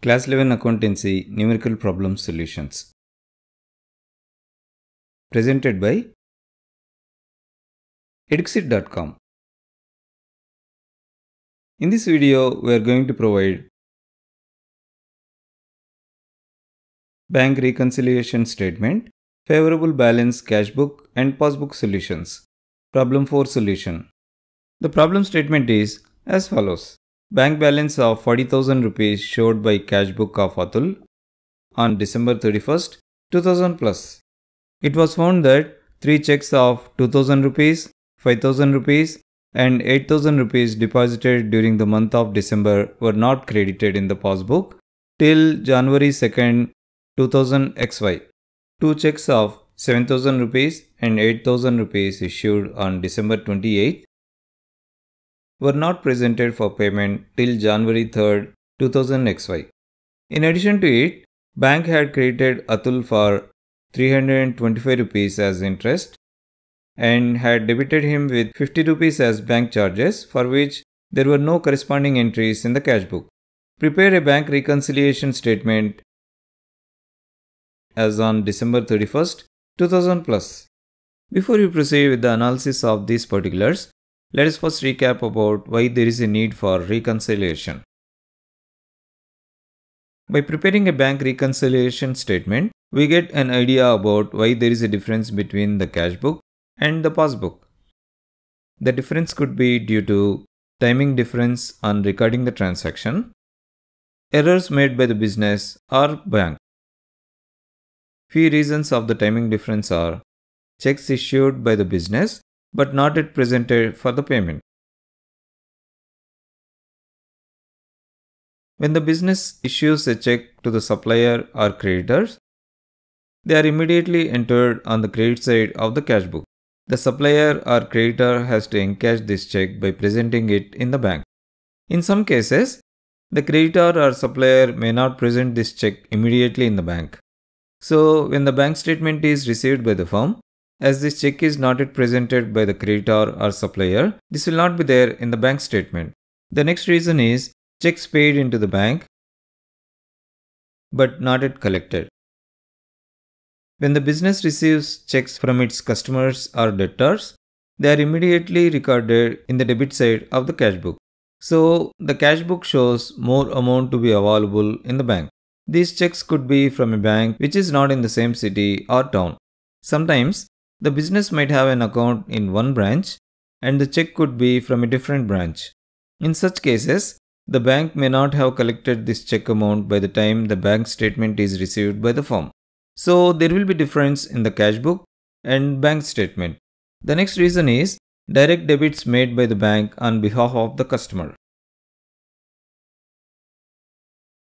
Class 11 Accountancy Numerical Problem Solutions. Presented by Eduksit.com. In this video, we are going to provide bank reconciliation statement, favorable balance cash book and passbook solutions. Problem 4 solution. The problem statement is as follows. Bank balance of 40,000 rupees showed by cash book of Atul on December 31st, 2000 plus. It was found that 3 checks of 2000 rupees, 5000 rupees and 8000 rupees deposited during the month of December were not credited in the passbook till January 2nd, 2000 XY. 2 checks of 7000 rupees and 8000 rupees issued on December 28th were not presented for payment till January 3rd, 2000 XY. In addition to it, bank had credited Atul for 325 rupees as interest and had debited him with 50 rupees as bank charges, for which there were no corresponding entries in the cash book. Prepare a bank reconciliation statement as on December 31st, 2000 plus. Before you proceed with the analysis of these particulars, let us first recap about why there is a need for reconciliation. By preparing a bank reconciliation statement, we get an idea about why there is a difference between the cash book and the passbook. The difference could be due to timing difference on recording the transaction, errors made by the business or bank. Few reasons of the timing difference are checks issued by the business but not yet presented for the payment. When the business issues a check to the supplier or creditors, they are immediately entered on the credit side of the cash book. The supplier or creditor has to encash this check by presenting it in the bank. In some cases, the creditor or supplier may not present this check immediately in the bank. So, when the bank statement is received by the firm, as this check is not yet presented by the creditor or supplier, this will not be there in the bank statement. The next reason is checks paid into the bank but not yet collected. When the business receives checks from its customers or debtors, they are immediately recorded in the debit side of the cash book. So, the cash book shows more amount to be available in the bank. These checks could be from a bank which is not in the same city or town. Sometimes, the business might have an account in one branch and the check could be from a different branch. In such cases, the bank may not have collected this check amount by the time the bank statement is received by the firm. So, there will be difference in the cash book and bank statement. The next reason is direct debits made by the bank on behalf of the customer.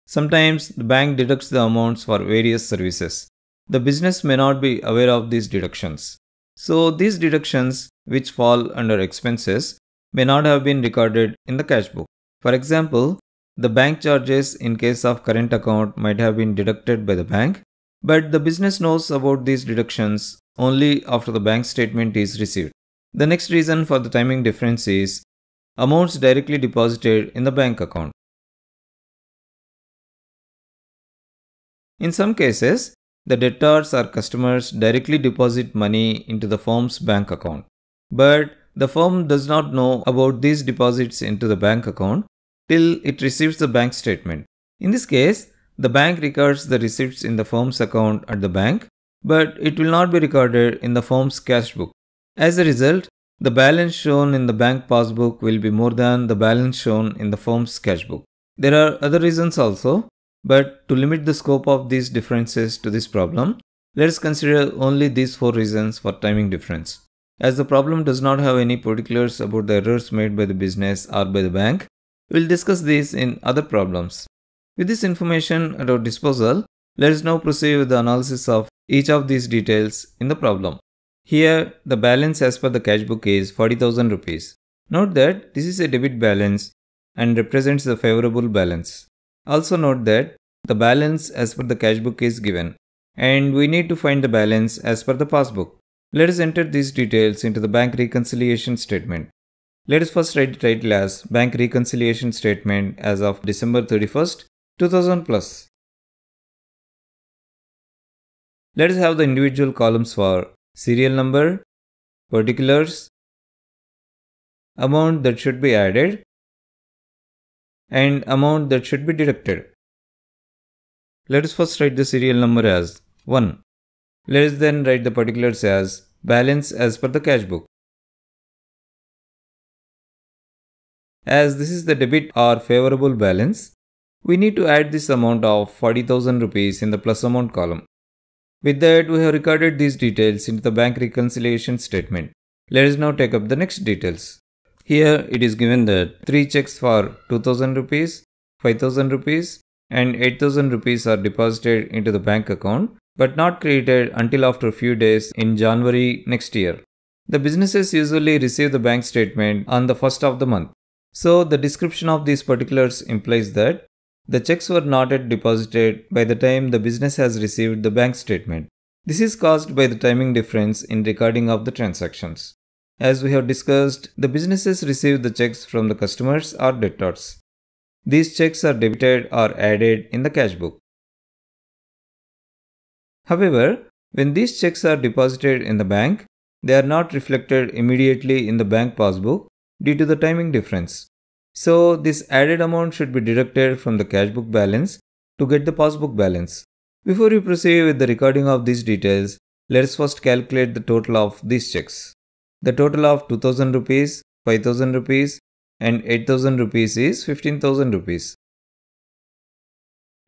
Sometimes the bank deducts the amounts for various services. The business may not be aware of these deductions. So, these deductions, which fall under expenses, may not have been recorded in the cash book. For example, the bank charges in case of current account might have been deducted by the bank, but the business knows about these deductions only after the bank statement is received. The next reason for the timing difference is amounts directly deposited in the bank account. In some cases, the debtors or customers directly deposit money into the firm's bank account, but the firm does not know about these deposits into the bank account till it receives the bank statement. In this case, the bank records the receipts in the firm's account at the bank, but it will not be recorded in the firm's cash book. As a result, the balance shown in the bank passbook will be more than the balance shown in the firm's cash book. There are other reasons also, but to limit the scope of these differences to this problem, let us consider only these 4 reasons for timing difference. As the problem does not have any particulars about the errors made by the business or by the bank, we will discuss these in other problems. With this information at our disposal, let us now proceed with the analysis of each of these details in the problem. Here, the balance as per the cash book is 40,000 rupees. Note that this is a debit balance and represents the favorable balance. Also note that the balance as per the cash book is given and we need to find the balance as per the passbook. Let us enter these details into the bank reconciliation statement. Let us first write the title as Bank Reconciliation Statement as of December 31st, 2000 plus. Let us have the individual columns for serial number, particulars, amount that should be added, and amount that should be deducted. Let us first write the serial number as 1. Let us then write the particulars as balance as per the cash book. As this is the debit or favorable balance, we need to add this amount of 40,000 rupees in the plus amount column. With that, we have recorded these details into the bank reconciliation statement. Let us now take up the next details. Here it is given that 3 checks for 2000 rupees, 5000 rupees and 8000 rupees are deposited into the bank account but not credited until after a few days in January next year. The businesses usually receive the bank statement on the first of the month. So the description of these particulars implies that the checks were not yet deposited by the time the business has received the bank statement. This is caused by the timing difference in recording of the transactions. As we have discussed, the businesses receive the checks from the customers or debtors. These checks are debited or added in the cash book. However, when these checks are deposited in the bank, they are not reflected immediately in the bank passbook due to the timing difference. So, this added amount should be deducted from the cash book balance to get the passbook balance. Before we proceed with the recording of these details, let us first calculate the total of these checks. The total of 2000 rupees, 5000 rupees and 8000 rupees is 15,000 rupees.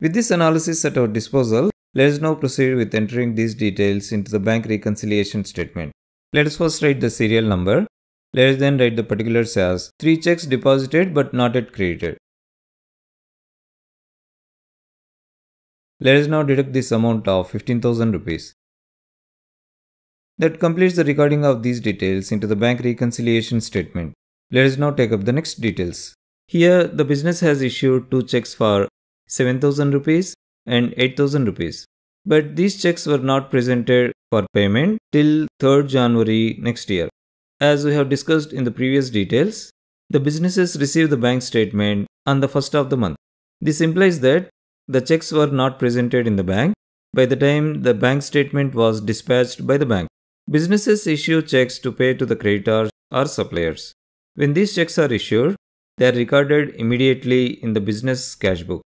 With this analysis at our disposal, let us now proceed with entering these details into the bank reconciliation statement. Let us first write the serial number. Let us then write the particulars as 3 checks deposited but not yet credited. Let us now deduct this amount of 15,000 rupees. That completes the recording of these details into the bank reconciliation statement. Let us now take up the next details. Here, the business has issued 2 checks for 7,000 rupees and 8,000 rupees. But these checks were not presented for payment till 3rd January next year. As we have discussed in the previous details, the businesses receive the bank statement on the first of the month. This implies that the checks were not presented in the bank by the time the bank statement was dispatched by the bank. Businesses issue checks to pay to the creditors or suppliers. When these checks are issued, they are recorded immediately in the business cash book.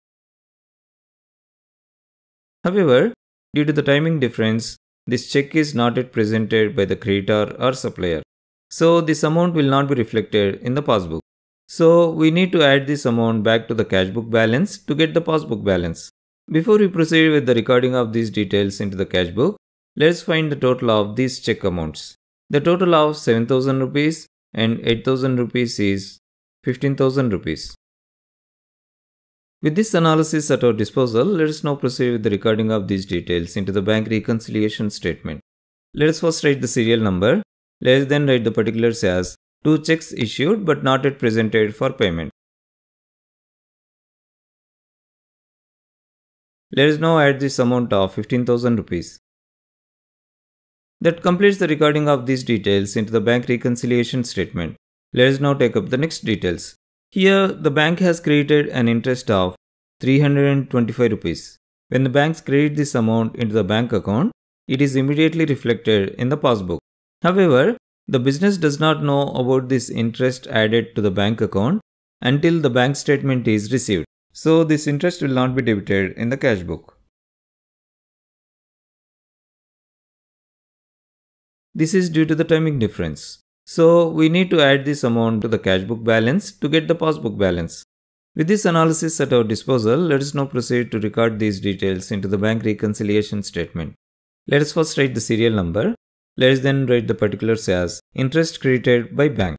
However, due to the timing difference, this check is not yet presented by the creditor or supplier. So this amount will not be reflected in the passbook. So we need to add this amount back to the cash book balance to get the passbook balance. Before we proceed with the recording of these details into the cash book, let's find the total of these check amounts. The total of 7,000 rupees and 8,000 rupees is 15,000 rupees. With this analysis at our disposal, let us now proceed with the recording of these details into the bank reconciliation statement. Let us first write the serial number. Let us then write the particulars as 2 checks issued but not yet presented for payment. Let us now add this amount of 15,000 rupees. That completes the recording of these details into the bank reconciliation statement. Let us now take up the next details. Here, the bank has credited an interest of 325 rupees. When the banks credit this amount into the bank account, it is immediately reflected in the passbook. However, the business does not know about this interest added to the bank account until the bank statement is received. So, this interest will not be debited in the cash book. This is due to the timing difference. So, we need to add this amount to the cash book balance to get the passbook balance. With this analysis at our disposal, let us now proceed to record these details into the bank reconciliation statement. Let us first write the serial number. Let us then write the particulars as interest credited by bank.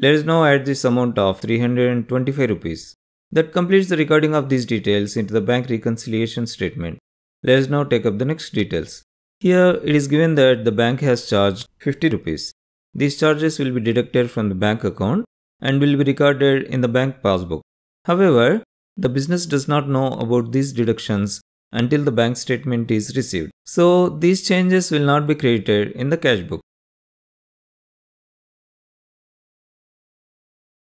Let us now add this amount of 325 rupees. That completes the recording of these details into the bank reconciliation statement. Let us now take up the next details. Here it is given that the bank has charged 50 rupees. These charges will be deducted from the bank account and will be recorded in the bank passbook. However, the business does not know about these deductions until the bank statement is received. So, these changes will not be credited in the cash book.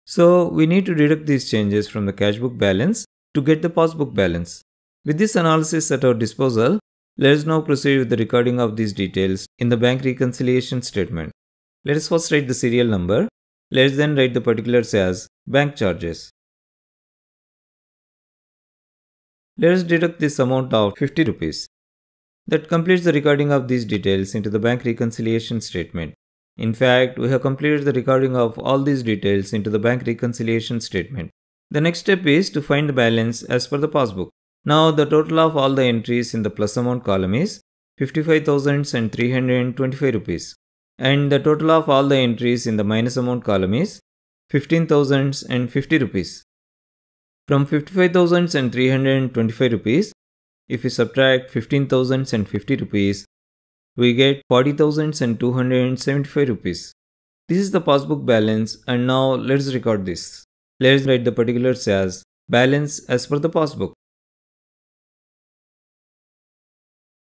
So we need to deduct these changes from the cash book balance to get the passbook balance. With this analysis at our disposal, let us now proceed with the recording of these details in the bank reconciliation statement. Let us first write the serial number. Let us then write the particulars as bank charges. Let us deduct this amount of 50 rupees. That completes the recording of these details into the bank reconciliation statement. In fact, we have completed the recording of all these details into the bank reconciliation statement. The next step is to find the balance as per the passbook. Now the total of all the entries in the plus amount column is 55,325 rupees. And the total of all the entries in the minus amount column is 15,050 rupees. From 55,325 rupees, if we subtract 15,050 rupees, we get 40,275 rupees. This is the passbook balance, and now let's record this. Let's write the particulars as balance as per the passbook.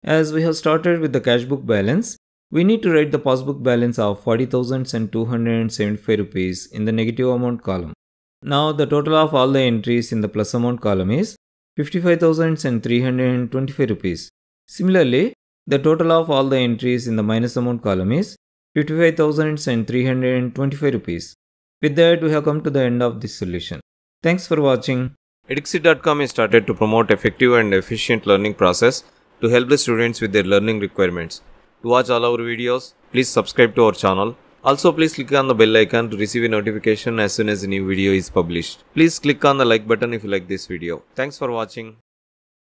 As we have started with the cash book balance, we need to write the passbook balance of 40,275 rupees in the negative amount column. Now the total of all the entries in the plus amount column is 55,325 rupees. Similarly, the total of all the entries in the minus amount column is 55,325 rupees. With that, we have come to the end of this solution. Thanks for watching. Edukseed.com is started to promote effective and efficient learning process to help the students with their learning requirements. To watch all our videos, please subscribe to our channel. Also, please click on the bell icon to receive a notification as soon as a new video is published. Please click on the like button if you like this video. Thanks for watching.